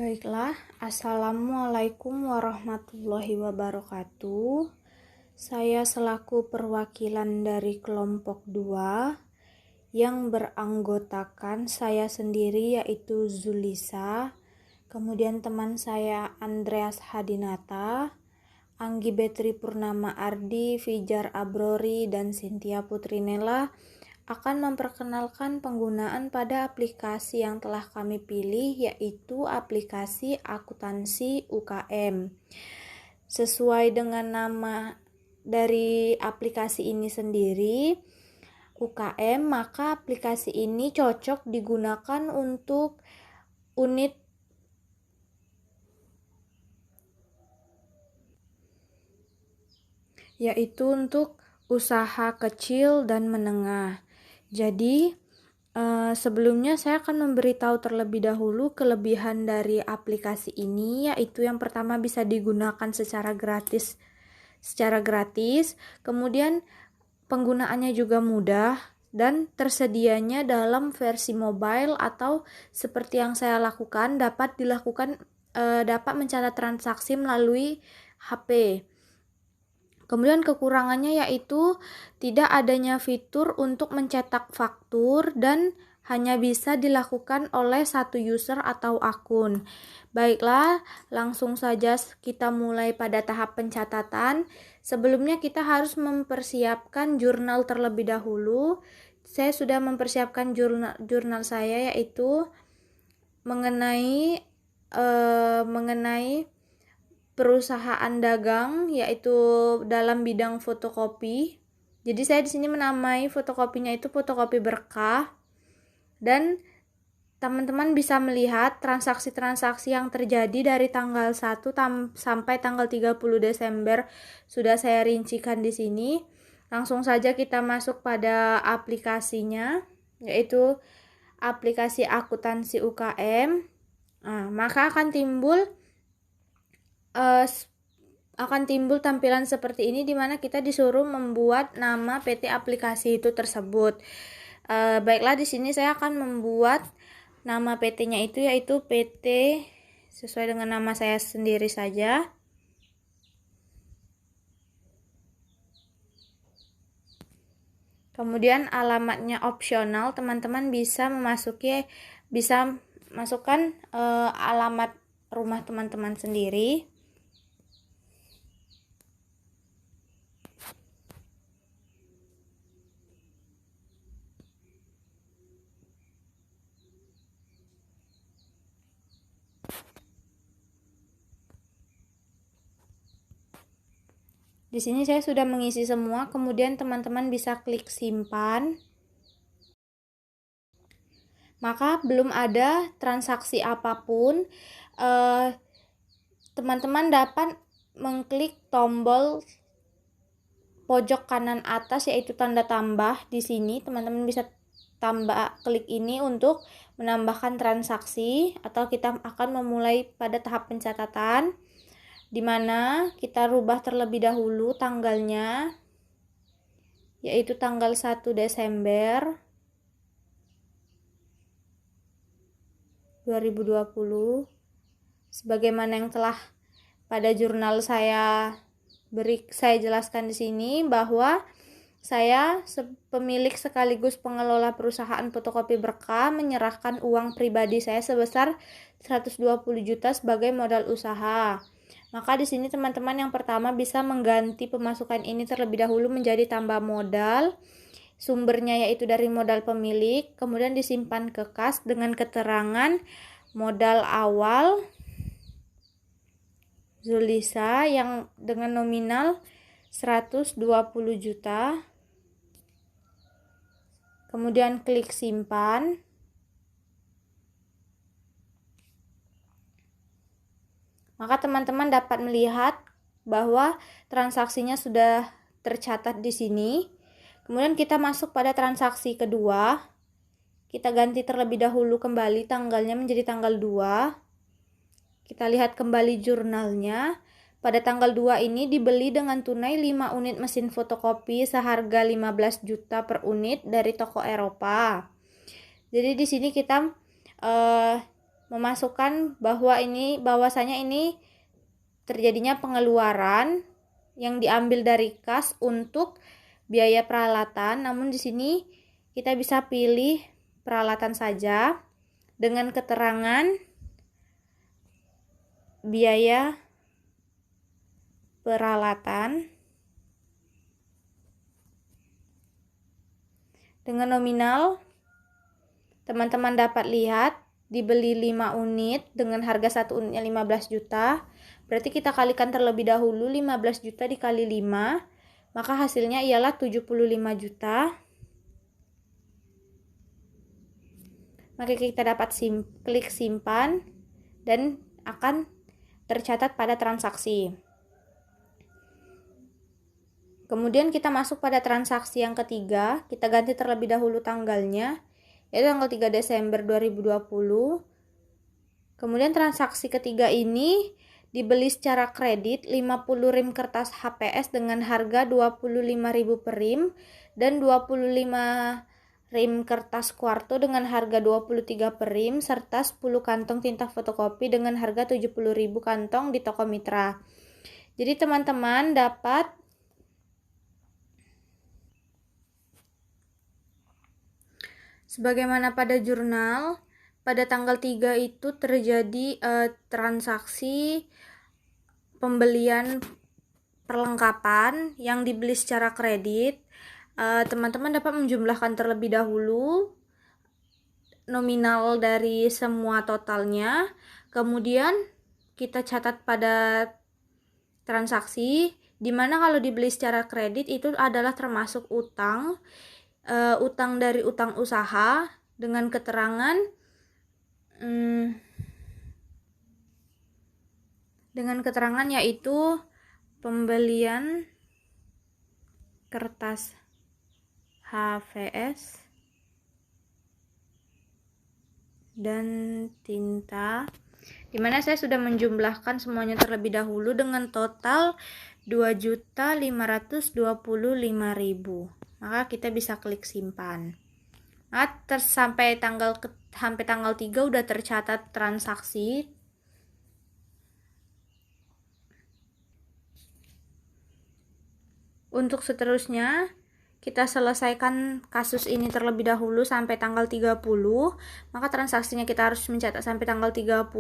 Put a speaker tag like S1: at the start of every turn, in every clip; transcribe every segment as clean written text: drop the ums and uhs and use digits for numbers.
S1: Baiklah, Assalamualaikum warahmatullahi wabarakatuh. Saya selaku perwakilan dari kelompok 2 yang beranggotakan saya sendiri yaitu Zulisa, kemudian teman saya Andreas Hadinata, Anggi Betri Purnama Ardi, Fijar Abrori, dan Cynthia Putrinela akan memperkenalkan penggunaan pada aplikasi yang telah kami pilih, yaitu aplikasi akuntansi UKM. Sesuai dengan nama dari aplikasi ini sendiri, UKM, maka aplikasi ini cocok digunakan untuk unit yaitu untuk usaha kecil dan menengah. Jadi, sebelumnya saya akan memberitahu terlebih dahulu kelebihan dari aplikasi ini, yaitu yang pertama bisa digunakan secara gratis. Kemudian penggunaannya juga mudah dan tersedianya dalam versi mobile atau seperti yang saya lakukan dapat mencatat transaksi melalui HP. Kemudian kekurangannya yaitu tidak adanya fitur untuk mencetak faktur dan hanya bisa dilakukan oleh satu user atau akun. Baiklah, langsung saja kita mulai pada tahap pencatatan. Sebelumnya kita harus mempersiapkan jurnal terlebih dahulu. Saya sudah mempersiapkan jurnal saya yaitu mengenai perusahaan dagang, yaitu dalam bidang fotokopi. Jadi saya di sini menamai fotokopinya itu fotokopi berkah, dan teman-teman bisa melihat transaksi-transaksi yang terjadi dari tanggal 1 sampai tanggal 30 Desember sudah saya rincikan di sini. Langsung saja kita masuk pada aplikasinya, yaitu aplikasi akuntansi UKM. Maka akan timbul tampilan seperti ini, di mana kita disuruh membuat nama PT aplikasi itu tersebut. Baiklah, di sini saya akan membuat nama PT-nya itu yaitu PT sesuai dengan nama saya sendiri saja. Kemudian alamatnya opsional, teman-teman bisa masukkan alamat rumah teman-teman sendiri. Di sini saya sudah mengisi semua, kemudian teman-teman bisa klik simpan. Maka belum ada transaksi apapun, teman-teman dapat mengklik tombol pojok kanan atas yaitu tanda tambah. Di sini teman-teman bisa klik ini untuk menambahkan transaksi, atau kita akan memulai pada tahap pencatatan, di mana kita rubah terlebih dahulu tanggalnya, yaitu tanggal 1 Desember 2020. Sebagaimana yang telah pada jurnal saya jelaskan di sini, bahwa saya pemilik sekaligus pengelola perusahaan fotokopi berkah menyerahkan uang pribadi saya sebesar 120 juta sebagai modal usaha. Maka di sini teman-teman yang pertama bisa mengganti pemasukan ini terlebih dahulu menjadi tambah modal. Sumbernya yaitu dari modal pemilik, kemudian disimpan ke kas dengan keterangan modal awal Zulisa yang dengan nominal 120 juta. Kemudian klik simpan. Maka teman-teman dapat melihat bahwa transaksinya sudah tercatat di sini. Kemudian kita masuk pada transaksi kedua. Kita ganti terlebih dahulu kembali tanggalnya menjadi tanggal 2. Kita lihat kembali jurnalnya. Pada tanggal 2 ini dibeli dengan tunai 5 unit mesin fotokopi seharga 15 juta per unit dari toko Eropa. Jadi di sini kita memasukkan bahwasanya ini terjadinya pengeluaran yang diambil dari kas untuk biaya peralatan. Namun di sini kita bisa pilih peralatan saja dengan keterangan biaya peralatan dengan nominal. Teman-teman dapat lihat dibeli 5 unit dengan harga 1 unitnya 15 juta. Berarti kita kalikan terlebih dahulu 15 juta dikali 5, maka hasilnya ialah 75 juta. Maka kita dapat klik simpan dan akan tercatat pada transaksi. Kemudian kita masuk pada transaksi yang ketiga, kita ganti terlebih dahulu tanggalnya, yaitu tanggal 3 Desember 2020. Kemudian transaksi ketiga ini dibeli secara kredit 50 rim kertas HPS dengan harga 25.000 per rim dan 25 rim kertas kuarto dengan harga 23 per rim serta 10 kantong tinta fotokopi dengan harga 70.000 kantong di toko mitra. Jadi teman-teman dapat sebagaimana pada jurnal, pada tanggal 3 itu terjadi transaksi pembelian perlengkapan yang dibeli secara kredit. Teman-teman dapat menjumlahkan terlebih dahulu nominal dari semua totalnya. Kemudian kita catat pada transaksi, dimana kalau dibeli secara kredit itu adalah termasuk utang dari utang usaha dengan keterangan yaitu pembelian kertas HVS dan tinta, dimana saya sudah menjumlahkan semuanya terlebih dahulu dengan total 2.525.000. Maka kita bisa klik simpan. Nah, sampai tanggal 3 udah tercatat transaksi. Untuk seterusnya, kita selesaikan kasus ini terlebih dahulu sampai tanggal 30. Maka transaksinya kita harus mencatat sampai tanggal 30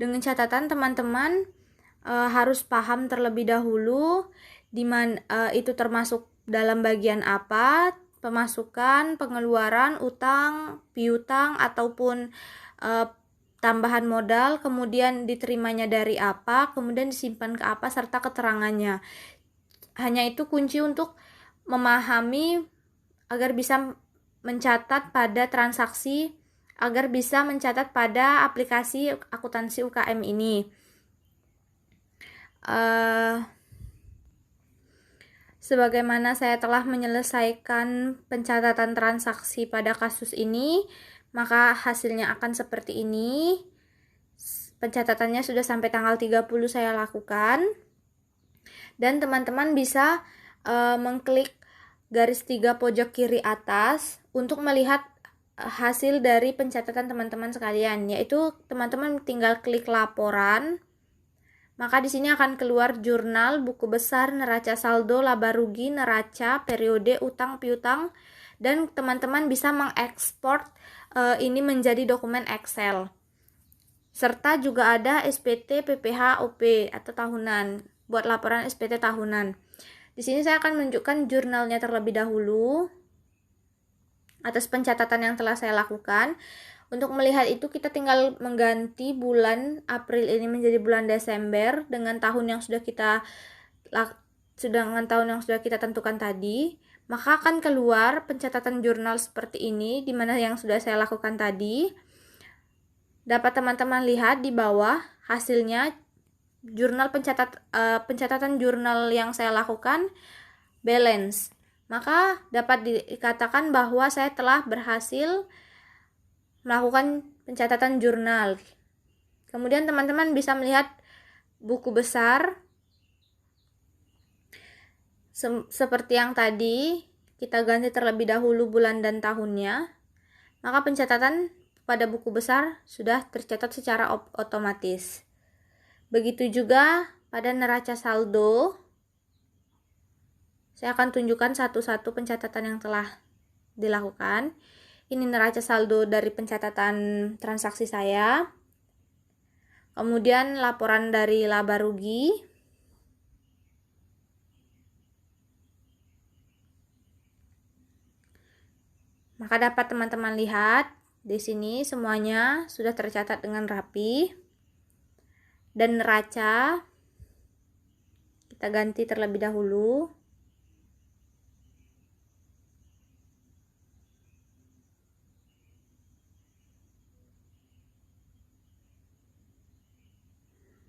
S1: dengan catatan teman-teman harus paham terlebih dahulu di mana itu termasuk dalam bagian apa, pemasukan, pengeluaran, utang, piutang ataupun tambahan modal, kemudian diterimanya dari apa, kemudian disimpan ke apa serta keterangannya. Hanya itu kunci untuk memahami agar bisa mencatat pada transaksi, agar bisa mencatat pada aplikasi akuntansi UKM ini. Sebagaimana saya telah menyelesaikan pencatatan transaksi pada kasus ini, maka hasilnya akan seperti ini. Pencatatannya sudah sampai tanggal 30 saya lakukan. Dan teman-teman bisa mengklik garis 3 pojok kiri atas untuk melihat hasil dari pencatatan teman-teman sekalian, yaitu teman-teman tinggal klik laporan. Maka di sini akan keluar jurnal, buku besar, neraca saldo, laba rugi, neraca, periode, utang, piutang, dan teman-teman bisa mengekspor ini menjadi dokumen Excel. Serta juga ada SPT, PPH, OP atau tahunan, buat laporan SPT tahunan. Di sini saya akan menunjukkan jurnalnya terlebih dahulu atas pencatatan yang telah saya lakukan. Untuk melihat itu kita tinggal mengganti bulan April ini menjadi bulan Desember dengan tahun yang sudah kita tentukan tadi. Maka akan keluar pencatatan jurnal seperti ini, di mana yang sudah saya lakukan tadi. Dapat teman-teman lihat di bawah hasilnya jurnal pencatatan jurnal yang saya lakukan balance. Maka dapat dikatakan bahwa saya telah berhasil melakukan pencatatan jurnal. Kemudian teman-teman bisa melihat buku besar seperti yang tadi, kita ganti terlebih dahulu bulan dan tahunnya. Maka pencatatan pada buku besar sudah tercatat secara otomatis. Begitu juga pada neraca saldo. Saya akan tunjukkan satu-satu pencatatan yang telah dilakukan. Ini neraca saldo dari pencatatan transaksi saya. Kemudian laporan dari laba rugi. Maka dapat teman-teman lihat di sini semuanya sudah tercatat dengan rapi. Dan neraca kita ganti terlebih dahulu.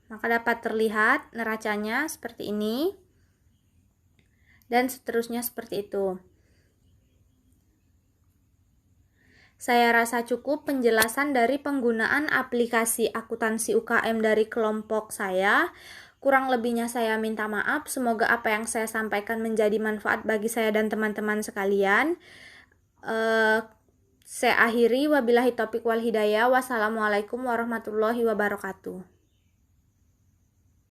S1: Maka dapat terlihat neracanya seperti ini. Dan seterusnya seperti itu. Saya rasa cukup penjelasan dari penggunaan aplikasi akuntansi UKM dari kelompok saya. Kurang lebihnya saya minta maaf. Semoga apa yang saya sampaikan menjadi manfaat bagi saya dan teman-teman sekalian. Saya akhiri, wabillahi taufiq wal hidayah. Wassalamualaikum warahmatullahi wabarakatuh.